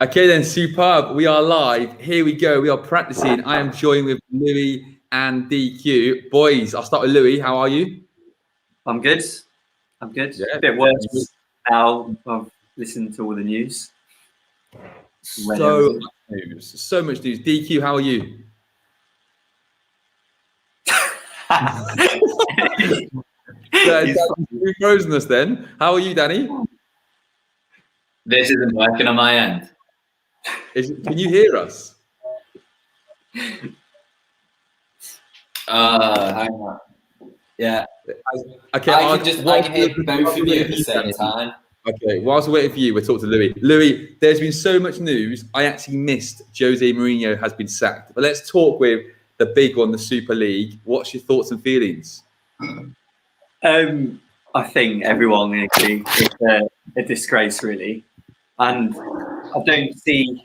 Okay then, superb. We are live. Here we go. We are practicing. I am joined with Louis and DQ. Boys, I'll start with Louis. How are you? I'm good. Yeah. A bit worse now. I've listened to all the news. So much news. So much news. DQ, how are you? You've frozen us then. How are you, Danny? This isn't working on my end. Can you hear us? Hang on. Yeah. Okay. I can hear both of you at the same time. Okay, whilst we're waiting for you, we'll talk to Louis. Louis, there's been so much news. I actually missed Jose Mourinho has been sacked. But let's talk with the big one, the Super League. What's your thoughts and feelings? I think everyone will agree it's a disgrace, really. And I don't see...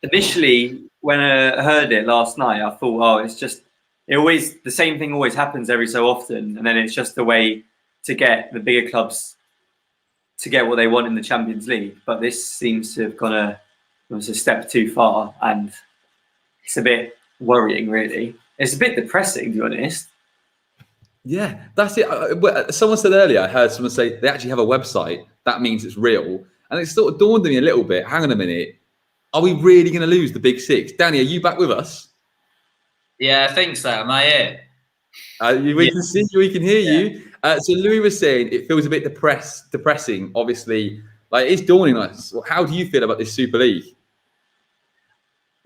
Initially, when I heard it last night, I thought, oh, it's just... the same thing always happens every so often. And then it's just a way to get the bigger clubs to get what they want in the Champions League. But this seems to have gone a step too far. And it's a bit worrying, really. It's a bit depressing, to be honest. Yeah, that's it. Someone said earlier, I heard someone say they actually have a website. That means it's real. And it sort of dawned on me a little bit. Hang on a minute. Are we really going to lose the Big Six? Danny, are you back with us? Yeah, I think so. Am I here? We can see you. We can hear you. So Louis was saying it feels a bit depressing. Obviously, like it's dawning on us. How do you feel about this Super League?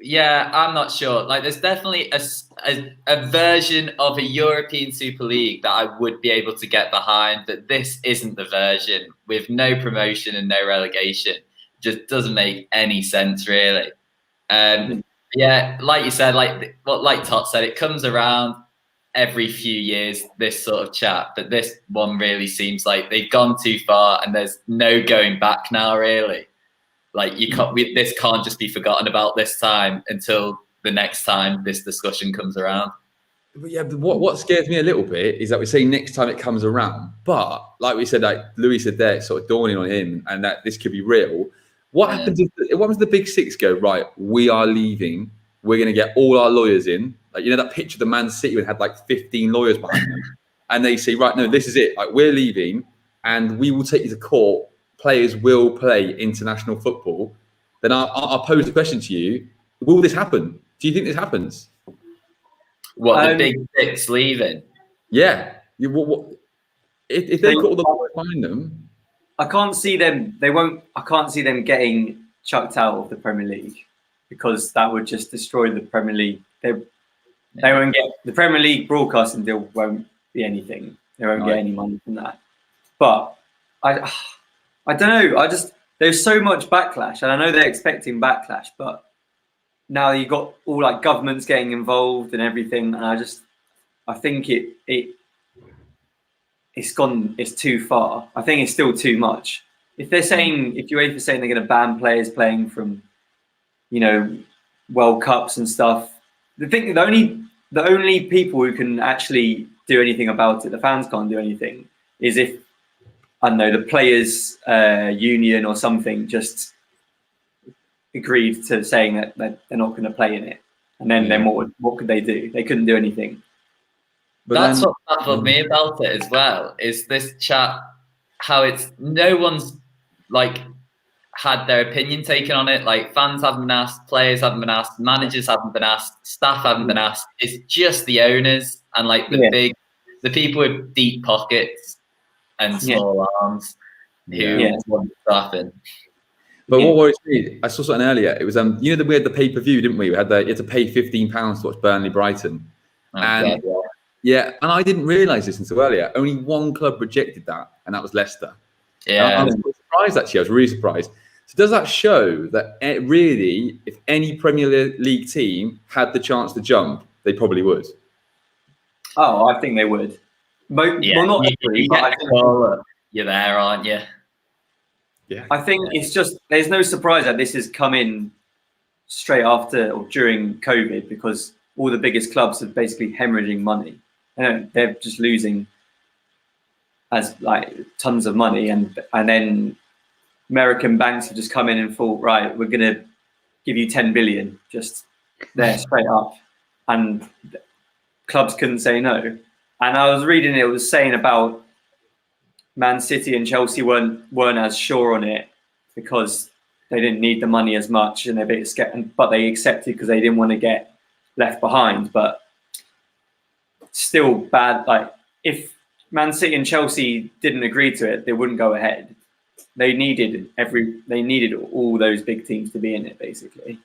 Yeah, I'm not sure. Like, there's definitely a version of a European Super League that I would be able to get behind. But this isn't the version with no promotion and no relegation. Just doesn't make any sense, really. Yeah, like you said, like Tot said, it comes around every few years, this sort of chat. But this one really seems like they've gone too far, and there's no going back now, really. Like this can't just be forgotten about this time until the next time this discussion comes around. But yeah, what scares me a little bit is that we say next time it comes around, but like we said, like Louis said there, it's sort of dawning on him, and that this could be real. What happens if the Big Six go, right, we are leaving, we're going to get all our lawyers in, like, you know, that picture of the Man City when had like 15 lawyers behind them, and they say, right, no, this is it, like we're leaving, and we will take you to court. Players will play international football, then I'll pose the question to you: will this happen? Do you think this happens? What, the Big Six leaving? Yeah. If they got all the lawyers behind them, I can't see them. They won't. I can't see them getting chucked out of the Premier League because that would just destroy the Premier League. They won't get the Premier League broadcasting deal. Won't be anything. They won't get any money from that. But I don't know. There's so much backlash, and I know they're expecting backlash, but now you got all like governments getting involved and everything, and I think it's too far. I think it's still too much. If UEFA's saying they're going to ban players playing from, you know, World Cups and stuff, the only people who can actually do anything about it, the fans can't do anything, is if, I don't know, the players' union or something just agreed to saying that they're not going to play in it. And then what could they do? They couldn't do anything. But that's what baffled me about it as well, is this chat, how no one's like had their opinion taken on it. Like, fans haven't been asked, players haven't been asked, managers haven't been asked, staff haven't been asked. It's just the owners and like the people with deep pockets and small arms who want stuff in. But what worries me, I saw something earlier. It was you know that we had the pay-per-view, didn't we? You had to pay £15 to watch Burnley Brighton. And I didn't realise this until earlier. Only one club rejected that, and that was Leicester. Yeah. I was surprised, actually. I was really surprised. So does that show that really, if any Premier League team had the chance to jump, they probably would? Oh, I think they would. Well, not every, but I think you're there, aren't you? Yeah. I think it's just, there's no surprise that this has come in straight after or during COVID, because all the biggest clubs are basically hemorrhaging money. They're just losing as like tons of money, and then American banks have just come in and thought, right, we're going to give you 10 billion just there straight up, and clubs couldn't say no. And I was reading it was saying about Man City and Chelsea weren't as sure on it because they didn't need the money as much, and they're a bit scared, but they accepted because they didn't want to get left behind. But still bad. Like, if Man City and Chelsea didn't agree to it, they wouldn't go ahead. They needed all those big teams to be in it, basically.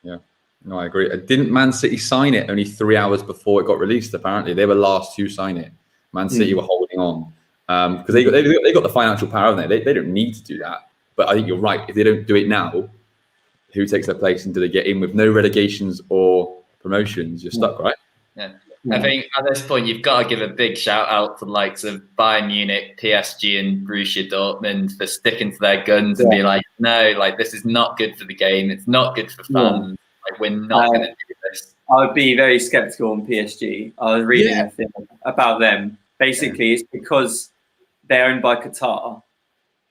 Yeah, no, I agree. Didn't Man City sign it only 3 hours before it got released? Apparently, they were last to sign it. Man City were holding on because they got the financial power, haven't they? They don't need to do that. But I think you're right. If they don't do it now, who takes their place, and do they get in with no relegations or promotions? You're stuck, right? Yeah. I think at this point you've got to give a big shout out to the likes of Bayern Munich, PSG, and Borussia Dortmund for sticking to their guns and be like, no, like this is not good for the game. It's not good for fans. Like, we're not going to do this. I would be very skeptical on PSG. I was reading a thing about them. Basically, it's because they're owned by Qatar,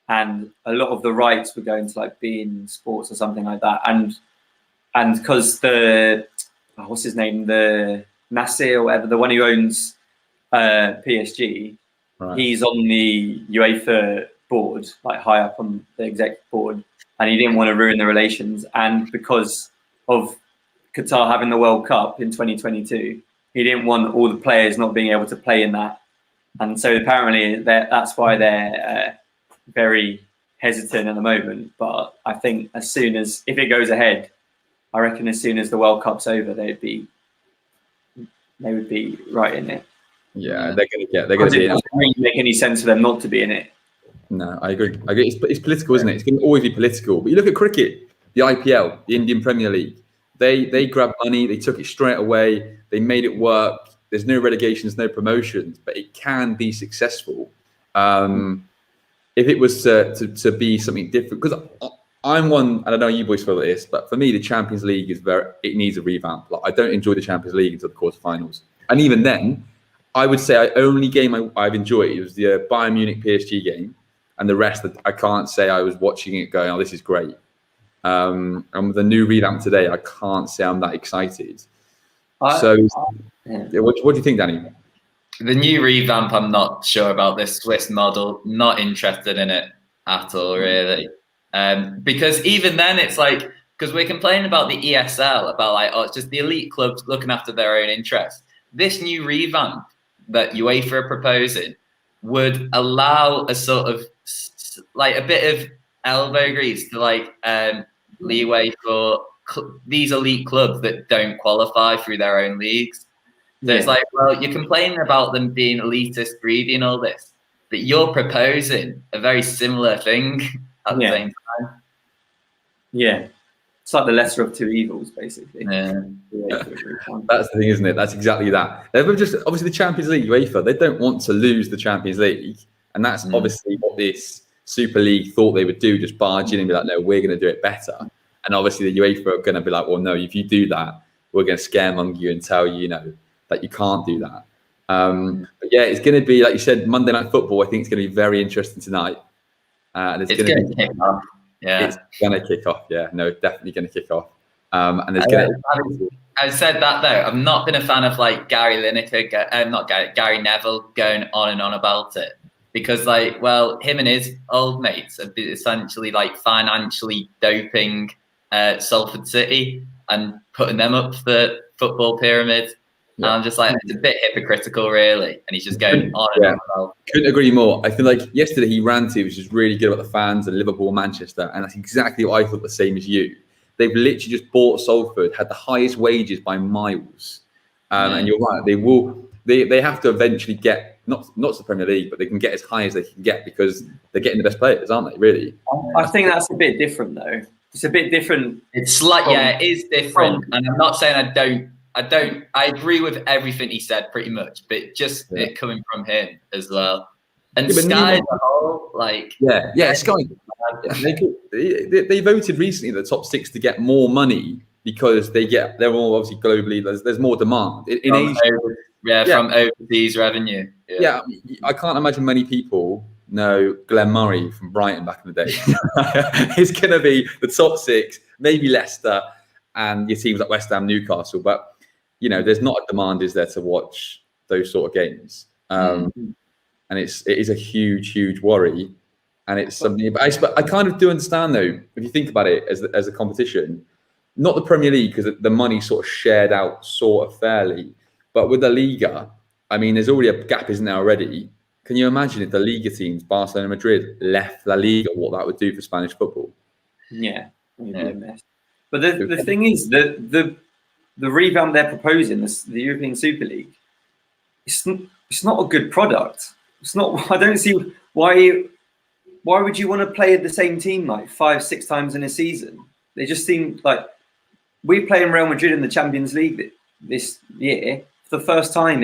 and a lot of the rights were going to like be in sports or something like that. And because what's his name, the Nasser or whatever, the one who owns PSG, he's on the UEFA board, like high up on the executive board, and he didn't want to ruin the relations. And because of Qatar having the World Cup in 2022, he didn't want all the players not being able to play in that. And so apparently that's why they're very hesitant at the moment. But I think if it goes ahead, I reckon as soon as the World Cup's over, they would be right in it. Yeah, they're going to be in it. It doesn't really make any sense for them not to be in it. No, I agree. It's political, isn't it? It's going to always be political. But you look at cricket, the IPL, the Indian Premier League. They grabbed money. They took it straight away. They made it work. There's no relegations, no promotions, but it can be successful. If it was to be something different, because I'm one, I don't know how you boys feel like this, but for me, the Champions League it needs a revamp. Like, I don't enjoy the Champions League until the quarterfinals. And even then, I would say the only game I've enjoyed was the Bayern Munich PSG game, and the rest I can't say I was watching it going, oh, this is great. And with the new revamp today, I can't say I'm that excited. What do you think, Danny? The new revamp, I'm not sure about this Swiss model. Not interested in it at all, really. Because even then, it's like, because we're complaining about the ESL, about like, oh, it's just the elite clubs looking after their own interests. This new revamp that UEFA are proposing would allow a sort of like a bit of elbow grease to like leeway for these elite clubs that don't qualify through their own leagues. So it's like, well, you're complaining about them being elitist, greedy, and all this, but you're proposing a very similar thing at the same time. Yeah. It's like the lesser of two evils, basically. Yeah. That's the thing, isn't it? That's exactly that. They're just, obviously, the Champions League, UEFA, they don't want to lose the Champions League. And that's obviously what this Super League thought they would do, just barge in and be like, no, we're going to do it better. And obviously, the UEFA are going to be like, well, no, if you do that, we're going to scaremonger you and tell you, that you can't do that. But yeah, it's going to be, like you said, Monday Night Football. I think it's going to be very interesting tonight. And it's going to kick off. Yeah, it's going to kick off. Yeah, no, definitely going to kick off. And there's going to. I said that though. I've not been a fan of like Gary Lineker, Gary Neville going on and on about it, because like, well, him and his old mates have been essentially like financially doping Salford City and putting them up the football pyramid. And I'm just like, it's a bit hypocritical, really. And he's just going on and on about it. Couldn't agree more. I feel like yesterday he ranted, which was really good about the fans and Liverpool, Manchester. And that's exactly what I thought, the same as you. They've literally just bought Salford, had the highest wages by miles. And you're right, they have to eventually get, not to the Premier League, but they can get as high as they can get because they're getting the best players, aren't they, really? I think that's a bit different, though. It's a bit different. It's like, it is different. And I'm not saying I agree with everything he said pretty much, but just it coming from him as well. And Sky as a whole, like... Yeah, Sky. They voted recently the top 6 to get more money because they're all obviously globally, there's more demand. In Asia, from overseas revenue. Yeah, I can't imagine many people No, Glenn Murray from Brighton back in the day. It's going to be the top 6, maybe Leicester, and your teams like West Ham, Newcastle. But there's not a demand, is there, to watch those sort of games? And it is a huge worry. And it's something. But I kind of do understand, though, if you think about it as a competition, not the Premier League, because the money's sort of shared out sort of fairly, but with the Liga, I mean, there's already a gap, isn't there, already? Can you imagine if the Liga teams, Barcelona, Madrid, left La Liga, what that would do for Spanish football? Yeah, it'd be a mess. But the thing is, the revamp they're proposing, the European Super League, it's not a good product. It's not. I don't see why would you want to play the same team like 5-6 times in a season? They just seem like we're playing Real Madrid in the Champions League this year for the first time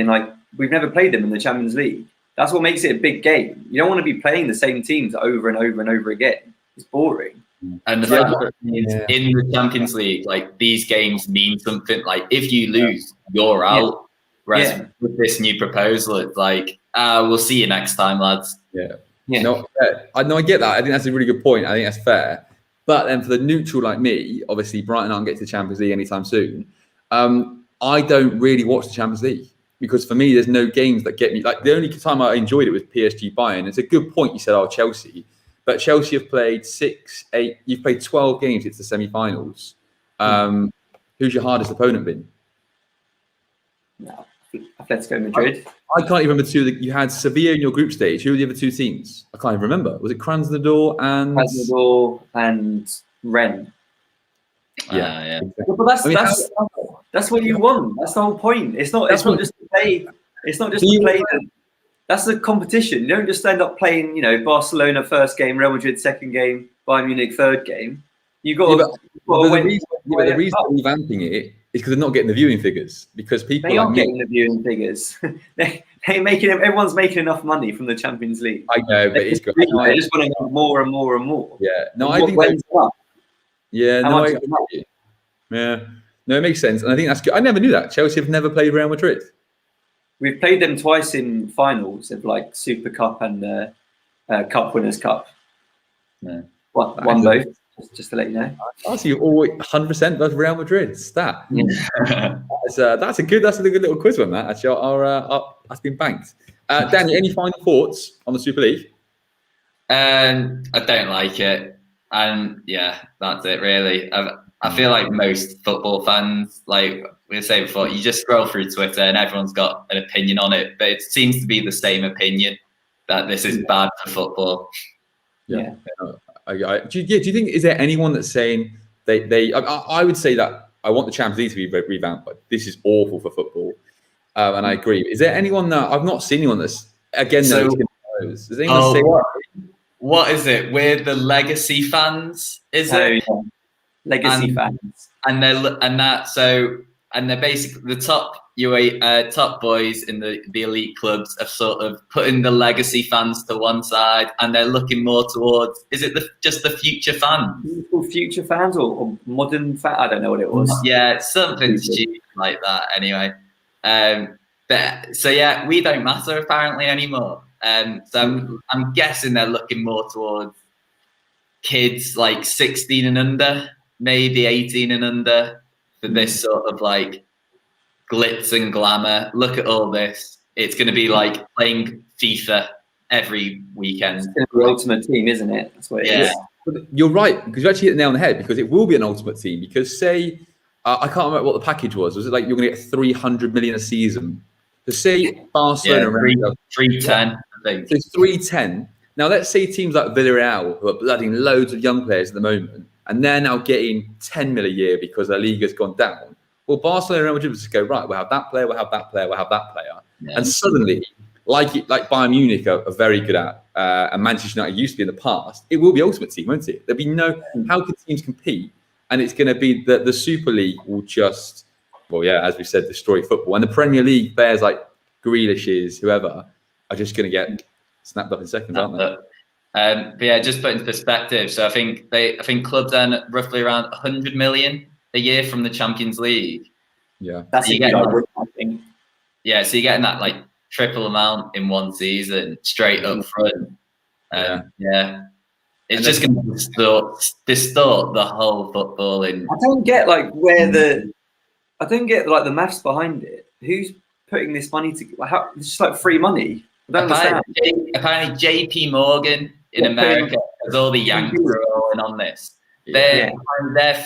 we've never played them in the Champions League. That's what makes it a big game. You don't want to be playing the same teams over and over and over again. It's boring. And the fact that in the Champions League, these games mean something. If you lose, you're out. Whereas with this new proposal, it's we'll see you next time, lads. Yeah. No, I get that. I think that's a really good point. I think that's fair. But then for the neutral like me, obviously Brighton aren't getting to the Champions League anytime soon. I don't really watch the Champions League. Because for me, there's no games that get me. The only time I enjoyed it was PSG Bayern. It's a good point you said, Chelsea. But Chelsea have played 6, 8. You've played 12 games. It's the semi-finals. Who's your hardest opponent been? No, Atletico Madrid. I can't even remember 2. You had Sevilla in your group stage. Who were the other 2 teams? I can't even remember. Was it Krasnodar and Rennes? Yeah. But that's what you want. That's the whole point. It's not just to play. It's not just to play. That's the competition. You don't just end up playing, Barcelona first game, Real Madrid second game, Bayern Munich third game. You got to. The reason they're revamping it is because they're not getting the viewing figures. Because people they are getting the viewing figures. Everyone's making enough money from the Champions League. I know, but it's good. They just want to get more and more and more. Yeah. No, I think. Yeah. No, yeah. No, it makes sense, and I think that's good. I never knew that Chelsea have never played Real Madrid. We've played them twice in finals of Super Cup and Cup Winners' Cup. Yeah. Won both. Just to let you know. I see you all 100% both Real Madrid. Stat. That's a good little quiz one. That actually, that's been banked. Danny, any final thoughts on the Super League? I don't like it, and that's it really. I feel like most football fans, like we were saying before, you just scroll through Twitter and everyone's got an opinion on it, but it seems to be the same opinion that this is bad for football. Yeah. Do you think, is there anyone that's saying I would say that I want the Champions League to be revamped, but this is awful for football, and I agree. Is there anyone that I've not seen anyone that's does anyone say what is it? We're the legacy fans, is it? Yeah. Legacy fans, and they're basically the top boys in the elite clubs have sort of putting the legacy fans to one side, and they're looking more towards. Is it just the future fans? Future fans or modern fans? I don't know what it was. Yeah, something stupid like that. Anyway, we don't matter apparently anymore. So I'm guessing they're looking more towards kids 16 and under. Maybe 18 and under for this sort of glitz and glamour. Look at all this. It's going to be like playing FIFA every weekend. It's going to be the ultimate team, isn't it? That's what it is. But you're right, because you actually hit the nail on the head, because it will be an ultimate team. Because say, I can't remember what the package was. Was it you're going to get 300 million a season? So say Barcelona, 310, I think. So it's 310. Now let's say teams like Villarreal, who are blooding loads of young players at the moment, and they're now getting 10 mil a year because their league has gone down. Well, Barcelona and Real Madrid just go, right, we'll have that player, we'll have that player, we'll have that player. Yeah. And suddenly, like Bayern Munich are very good at, and Manchester United used to be in the past, it will be Ultimate Team, won't it? There'll be how can teams compete? And it's going to be the Super League will just, as we said, destroy football. And the Premier League players like Grealish's, whoever, are just going to get snapped up in seconds, aren't they? But just put into perspective. So I think clubs earn roughly around 100 million a year from the Champions League. Yeah, that's a good idea, I think. Yeah, so you're getting that triple amount in one season straight up front. Yeah. It's just going to distort the whole footballing. I don't get like the maths behind it. Who's putting this money to? How it's just like free money. I don't understand. Apparently, JP Morgan in America, because all the Yankees are all in on this. They're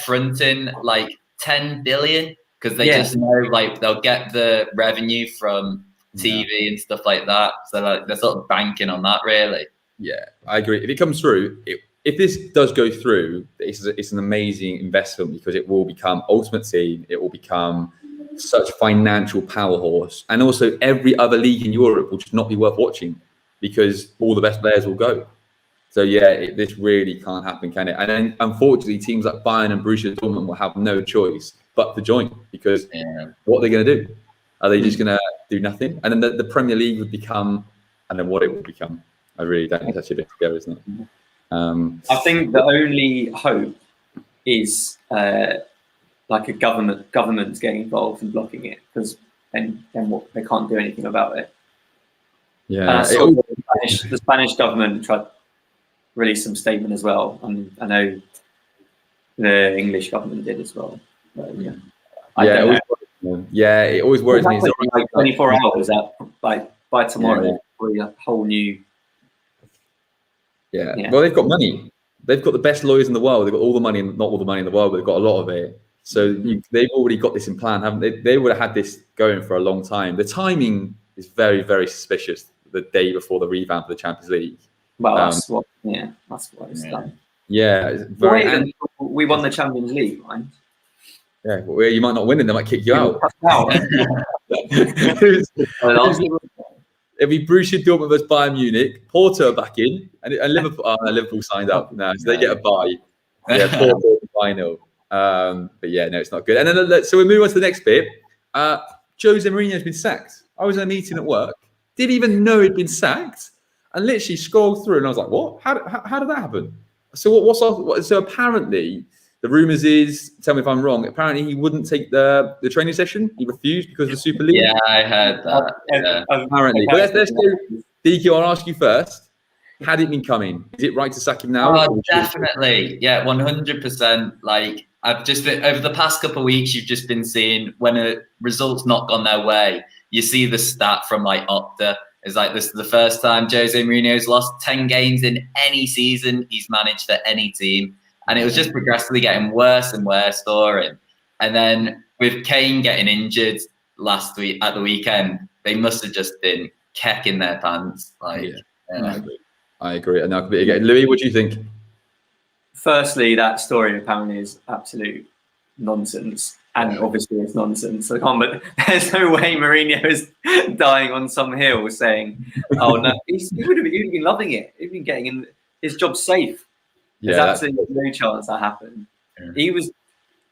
fronting like 10 billion because they just know like they'll get the revenue from TV and stuff like that. So like they're sort of banking on that, really. Yeah, I agree. If it comes through, if this does go through, it's an amazing investment because it will become Ultimate Team. It will become such a financial power horse, and also every other league in Europe will just not be worth watching because all the best players will go. So yeah, this really can't happen, can it? And then unfortunately, teams like Bayern and Borussia Dortmund will have no choice but to join because what are they going to do? Are they just going to do nothing? And then the Premier League would become, and then what it would become. I really don't think that's a bit to go, isn't it? I think the only hope is like a government's getting involved and blocking it because then what they can't do anything about it. Yeah, the Spanish government tried to release some statement as well, and I know the English government did as well. But, it always worries me. Like 24 hours that by tomorrow, probably a whole new. Yeah. Well, they've got money. They've got the best lawyers in the world. They've got all the money, not all the money in the world, but they've got a lot of it. So they've already got this in plan, haven't they? They would have had this going for a long time. The timing is very, very suspicious. The day before the revamp of the Champions League. Well, that's what it's done. Yeah, we won the Champions League, right? Yeah, well, you might not win, and they might kick you out. It'll be Borussia Dortmund versus Bayern Munich. Porto are back in, and Liverpool. Liverpool signed up now, so they get a bye. Yeah, Porto final. But yeah, no, it's not good. And then so we move on to the next bit. Jose Mourinho has been sacked. I was in a meeting at work, didn't even know he'd been sacked, and literally scrolled through, and I was like, "What? How did that happen?" So so apparently. The rumours is, tell me if I'm wrong, apparently he wouldn't take the training session. He refused because of the Super League. Yeah, I heard that. Apparently. But let's go. DQ, I'll ask you first. Had it been coming? Is it right to sack him now? Oh, definitely. Yeah, 100%. Like, I've just been, over the past couple of weeks, you've just been seeing when a result's not gone their way, you see the stat from like Opta. It's like this is the first time Jose Mourinho's lost 10 games in any season he's managed for any team. And it was just progressively getting worse and worse for him. And then with Kane getting injured last week at the weekend, they must have just been kecking their pants. Like, I agree. And now, Louis, what do you think? Firstly, that story apparently is absolute nonsense. And obviously it's nonsense. But there's no way Mourinho is dying on some hill saying, oh no, he would have been loving it. He'd been getting in, his job's safe. There's absolutely no chance that happened. Yeah.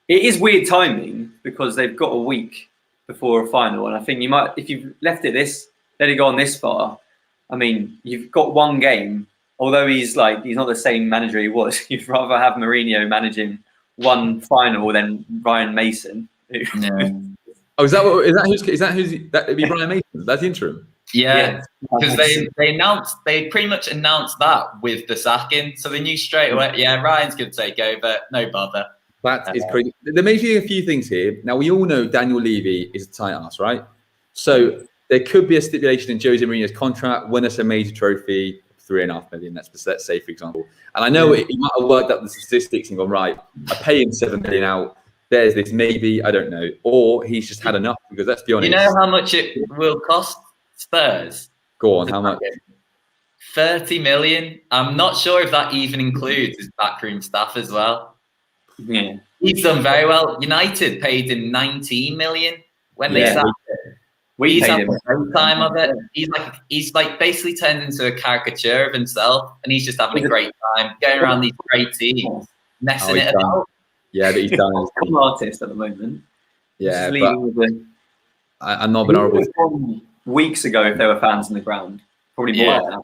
It is weird timing because they've got a week before a final, and I think you might, if you've let it go on this far. I mean, you've got one game. Although he's not the same manager he was. You'd rather have Mourinho managing one final than Ryan Mason. Oh, is that who's that'd be Ryan Mason? That's interim. Yeah, because they pretty much announced that with the sacking, so they knew straight away. Yeah, Ryan's going to take over. No bother. That is crazy. There may be a few things here. Now we all know Daniel Levy is a tight ass, right? So there could be a stipulation in Jose Mourinho's contract: win us a major trophy, $3.5 million. Let's say, for example. And I know he might have worked up the statistics and gone, right, I pay him $7 million out. There's this, maybe, I don't know, or he's just had enough. Because let's be honest. You know how much it will cost Spurs? Go on, how much? 30 million. I'm not sure if that even includes his backroom staff as well. Yeah, he's done very well. United paid him 19 million when they sacked him. He's had a great time of it. He's like basically turned into a caricature of himself, and he's just having a great time going around these great teams, messing it about. Yeah, but he's done. He's an artist at the moment. Yeah, but I'm not been horrible. Weeks ago, if there were fans in the ground, probably more than that.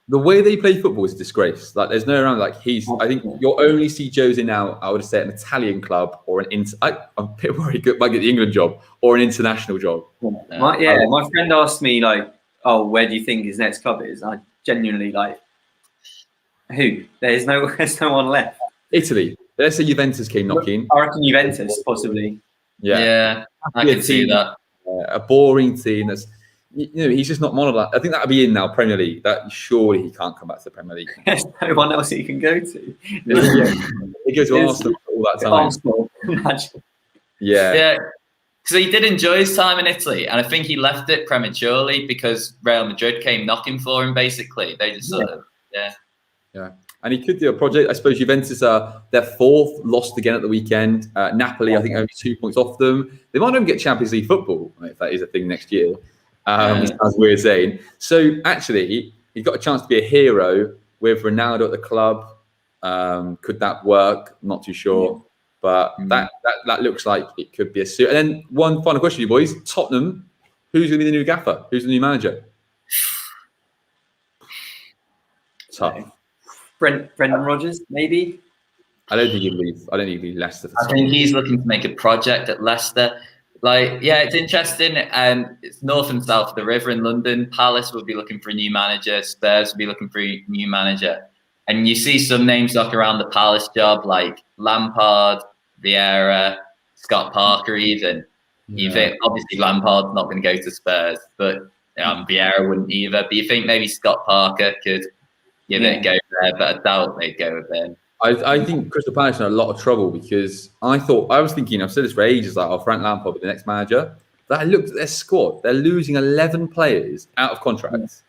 The way they play football is a disgrace. Like, there's no around. Like, I think you'll only see Jose now. I would say an Italian club or I'm a bit worried. Might get the England job or an international job. My friend asked me like, "Oh, where do you think his next club is?" I genuinely Who? There's no one left. Italy. Let's say Juventus came knocking. I reckon Juventus, possibly. Yeah, I can see that. A boring team that's, he's just not monoline. I think that would be in now, Premier League. That surely he can't come back to the Premier League. There's no one else he can go to. He goes to Arsenal all that time. Arsenal. Imagine. Yeah. So he did enjoy his time in Italy, and I think he left it prematurely because Real Madrid came knocking for him. Basically, they just sort of Yeah, and he could do a project. I suppose Juventus are their fourth, lost again at the weekend. Napoli, I think, only 2 points off them. They might not even get Champions League football, if that is a thing next year. Which sounds weird saying. So actually, he's got a chance to be a hero with Ronaldo at the club. Could that work? Not too sure. But that looks like it could be a suit. And then one final question, you boys. Tottenham, who's going to be the new gaffer? Who's the new manager? Tough. Brendan Rodgers, maybe? I don't think he'd leave. I don't think he'd leave Leicester. I think he's looking to make a project at Leicester. It's interesting. It's north and south of the river in London. Palace will be looking for a new manager. Spurs will be looking for a new manager. And you see some names knock around the Palace job, like Lampard, Vieira, Scott Parker even. You think, obviously, Lampard's not going to go to Spurs, but Vieira wouldn't either. But you think maybe Scott Parker could give it a go there, but I doubt they'd go with him. I think Crystal Palace are in a lot of trouble because I was thinking, I've said this for ages, like, Frank Lampard will be the next manager. But I looked at their squad. They're losing 11 players out of contracts.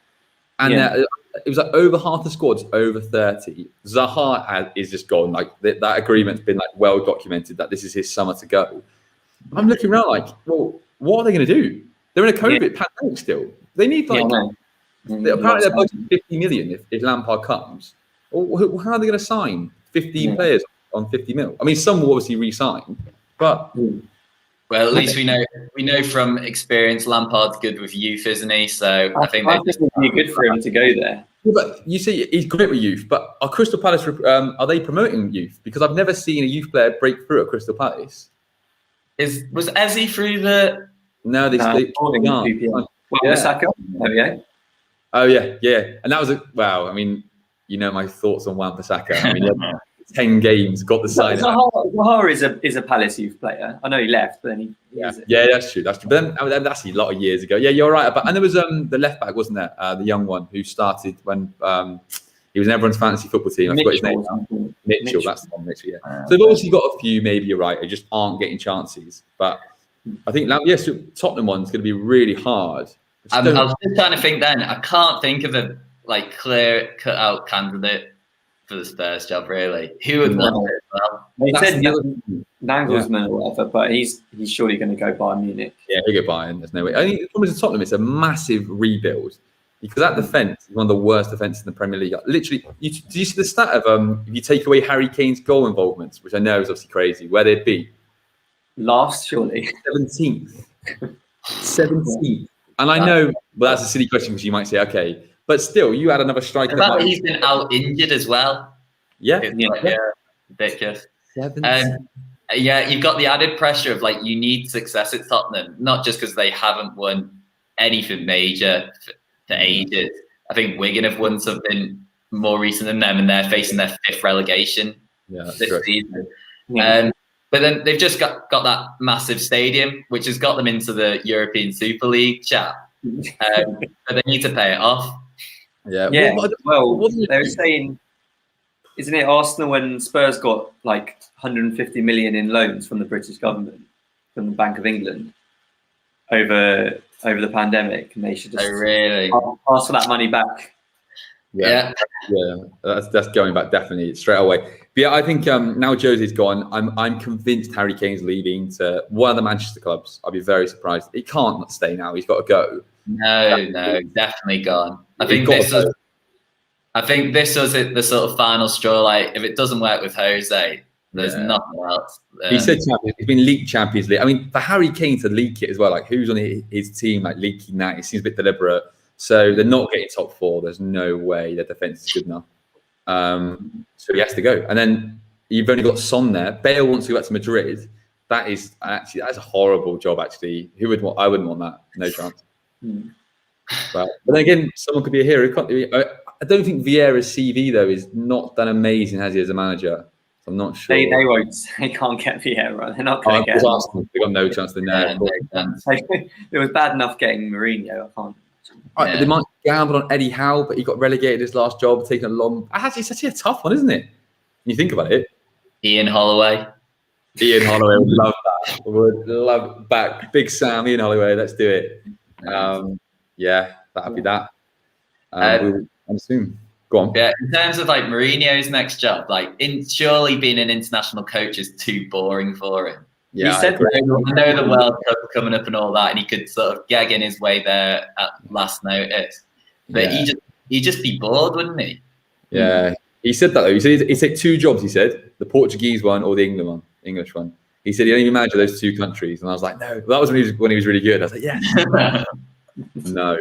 And it was like over half the squad's over 30. Zaha is just gone. Like that agreement's been like well documented that this is his summer to go. I'm looking around like, well, what are they going to do? They're in a COVID pandemic still. They need apparently they're budgeting 50 million if Lampard comes. Well, how are they going to sign 15 players on 50 mil? I mean, some will obviously re-sign, but well, at least we know from experience Lampard's good with youth, isn't he? So I think it would be good for him to go there. Yeah, but you see, he's great with youth. But are Crystal Palace are they promoting youth? Because I've never seen a youth player break through at Crystal Palace. Was Eze through the? No, they aren't. Saka. There we go. Oh yeah, and that was wow. I mean, my thoughts on Wan-Bissaka. I mean, 10 games, got the sign. Zaha is a Palace youth player. I know he left, but then he that's true. But then that's a lot of years ago. Yeah, you're right. And there was the left back, wasn't there? The young one who started when he was in everyone's fantasy football team. I forgot his name. Mitchell. That's the one. Mitchell. Yeah. So they've obviously got a few. Maybe you're right. They just aren't getting chances. But I think Tottenham one's going to be really hard. I was just trying to think. Then I can't think of a clear cut out candidate for the Spurs job, really. Who would want it? Well, they said Nagelsmann or whatever, but he's surely going to go Bayern Munich. Yeah, he'll go Bayern. There's no way. I think the problem is Tottenham. It's a massive rebuild because that defense is one of the worst defenses in the Premier League. Literally, do you see the stat of if you take away Harry Kane's goal involvements, which I know is obviously crazy, where they'd be? Last, surely. 17th. 17th. And I know, well, that's a silly question because you might say, okay. But still, you had another striker. The fact that he's been out injured as well. Yeah. Ridiculous. You've got the added pressure of you need success at Tottenham, not just because they haven't won anything major for ages. I think Wigan have won something more recent than them, and they're facing their 5th relegation this season. Yeah. But then they've just got that massive stadium, which has got them into the European Super League chat. But they need to pay it off. Yeah. Well, they were saying, isn't it Arsenal when Spurs got 150 million in loans from the British government, from the Bank of England, over the pandemic, and they should just ask for that money back. Yeah. That's going back definitely straight away. But yeah, I think now Jose's gone. I'm convinced Harry Kane's leaving to one of the Manchester clubs. I'd be very surprised. He can't stay now. He's got to go. No, definitely gone. I think this was the sort of final straw. If it doesn't work with Jose, there's nothing else. He said he's been leaked Champions League. I mean, for Harry Kane to leak it as well, who's on his team leaking that? It seems a bit deliberate. So they're not getting top 4. There's no way their defense is good enough. So he has to go. And then you've only got Son there. Bale wants to go back to Madrid. That's a horrible job. Actually, I wouldn't want that. No chance. But then again, someone could be a hero. I don't think Vieira's CV though is not that amazing, has he, as a manager? I'm not sure. They won't. They can't get Vieira. They're not going to get. Arsenal. They got no chance to know. It was bad enough getting Mourinho. I can't. They might gamble on Eddie Howe, but he got relegated his last job, taking a long. It's actually a tough one, isn't it? When you think about it. Ian Holloway would love that. Would love back. Big Sam, Ian Holloway. Let's do it. Yeah, that'd be that. I'm assuming. Go on. Yeah, in terms of like Mourinho's next job, like surely being an international coach is too boring for him. Yeah, he said, I know the World Cup coming up and all that, and he could sort of gag in his way there at last notice. But he'd just be bored, wouldn't he? Yeah, he said that though. He said he'd take 2 jobs. He said the Portuguese one or the English one. He said he don't even manage those 2 countries, and I was like, no. That was when he was really good. I was like, yes. No.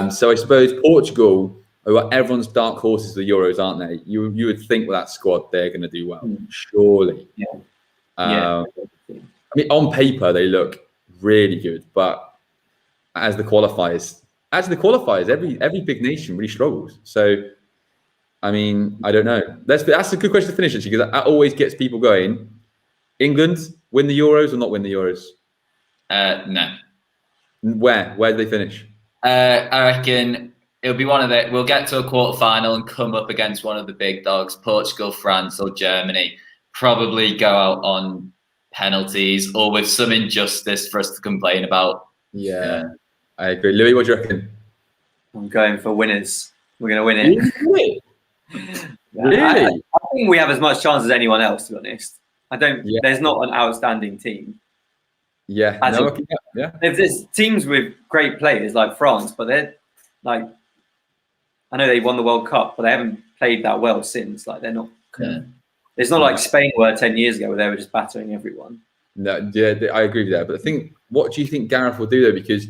So I suppose Portugal. Everyone's dark horses for the Euros, aren't they? You would think with that squad they're going to do well, surely. Yeah. I mean, on paper they look really good, but as the qualifiers, every big nation really struggles. So, I mean, I don't know. That's a good question to finish actually, because that always gets people going. England win the Euros or not win the Euros? No. Where do they finish? I reckon. It'll be one of the. We'll get to a quarter-final and come up against one of the big dogs, Portugal, France, or Germany. Probably go out on penalties or with some injustice for us to complain about. Yeah. I agree. Louis, what do you reckon? I'm going for winners. We're going to win it. Really? Really? I think we have as much chance as anyone else, to be honest. There's not an outstanding team. Yeah. There's teams with great players like France, but they're like. I know they won the World Cup, but they haven't played that well since. Like they're not. It's not like Spain were 10 years ago, where they were just battering everyone. No, yeah, I agree with that. But what do you think Gareth will do though? Because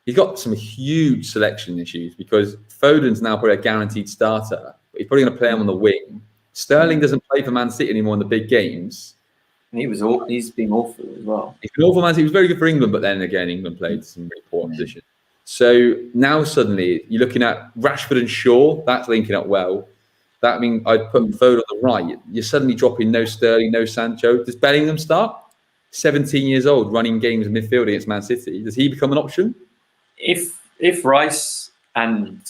he's got some huge selection issues. Because Foden's now probably a guaranteed starter, but he's probably going to play him on the wing. Sterling doesn't play for Man City anymore in the big games. He's been awful as well. He's been awful, Man City. He was very good for England, but then again, England played some really poor opposition. So now suddenly you're looking at Rashford and Shaw. That's linking up well. That means I'd put Foden on the right. You're suddenly dropping no Sterling, no Sancho. Does Bellingham start? 17 years old, running games in midfield against Man City. Does he become an option? If Rice and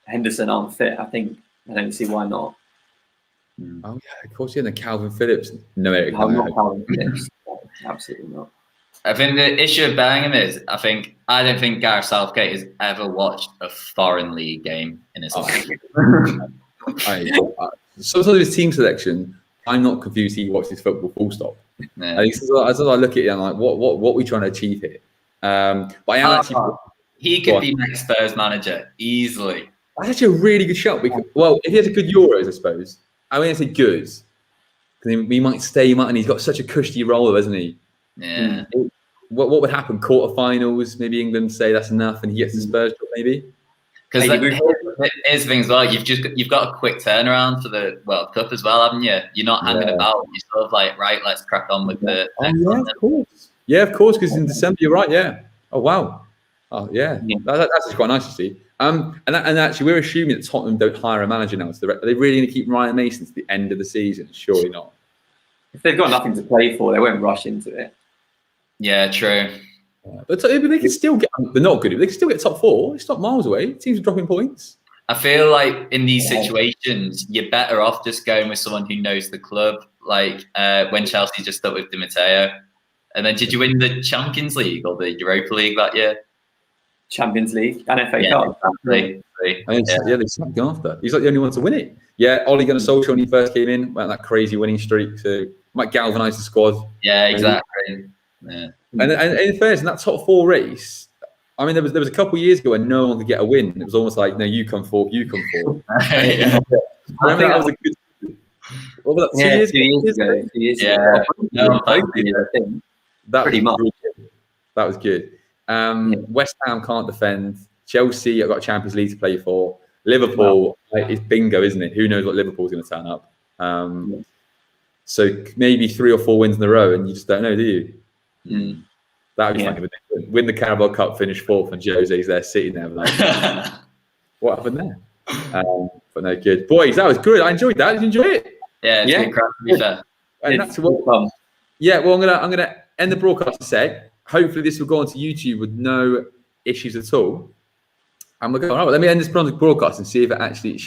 Henderson aren't fit, I don't see why not. Oh yeah, of course. Yeah, and then Calvin Phillips. No, Eric. Not Calvin Phillips. Absolutely not. I think the issue of Bellingham is, I don't think Gareth Southgate has ever watched a foreign league game in his life. Sometimes his team selection, I'm not confused. He watches football. Full stop. Yeah. As I look at it, I'm like, what are we trying to achieve here? But I am actually. He could be next Spurs manager easily. That's actually a really good shout. Because, well, if he has a good Euros, I suppose. I mean, I say good. He might stay, and he's got such a cushy role, hasn't he? Yeah. What would happen? Quarterfinals, maybe England say that's enough, and he gets the Spurs job, maybe. Because here's the thing as well. You've got a quick turnaround for the World Cup as well, haven't you? You're not hanging about. You're sort of like, right, let's crack on with the. Of course. Yeah, of course. Because in December, you're right. Yeah. Oh wow. Oh yeah. That's quite nice to see. And actually, we're assuming that Tottenham don't hire a manager now. So are they really going to keep Ryan Mason to the end of the season? Surely not. If they've got nothing to play for, they won't rush into it. Yeah, true. But they can still get. They're not good. They can still get top 4. It's not miles away. Teams are dropping points. I feel like in these situations, you're better off just going with someone who knows the club. Like when Chelsea just stuck with Di Matteo. And then, did you win the Champions League or the Europa League that year? Champions League and FA Cup. Exactly. They sacked him after. He's like the only one to win it. Yeah, Ole Gunnar Solskjaer when he first came in went on that crazy winning streak, so might galvanise the squad. Yeah, exactly. Yeah. And in fairness, in that top 4 race, I mean, there was a couple of years ago when no one could get a win. It was almost like, no, you come forward, you come forward. Yeah. I remember that was a good. What was that? 2 years ago. 2 years ago. That pretty much. That was good. West Ham can't defend. Chelsea have got Champions League to play for. Liverpool, it's bingo, isn't it? Who knows what Liverpool's going to turn up? So maybe 3 or 4 wins in a row, and you just don't know, do you? That would be funny. Win the Carabao Cup, finish 4th, and Jose's there sitting there like, what happened there? But no, good. Boys, that was good. I enjoyed that. Did you enjoy it? Yeah, it's good crap, to be fair. And that's what. Yeah, well, I'm gonna end the broadcast set. Hopefully, this will go onto YouTube with no issues at all. And we're going. All right, let me end this broadcast and see if it actually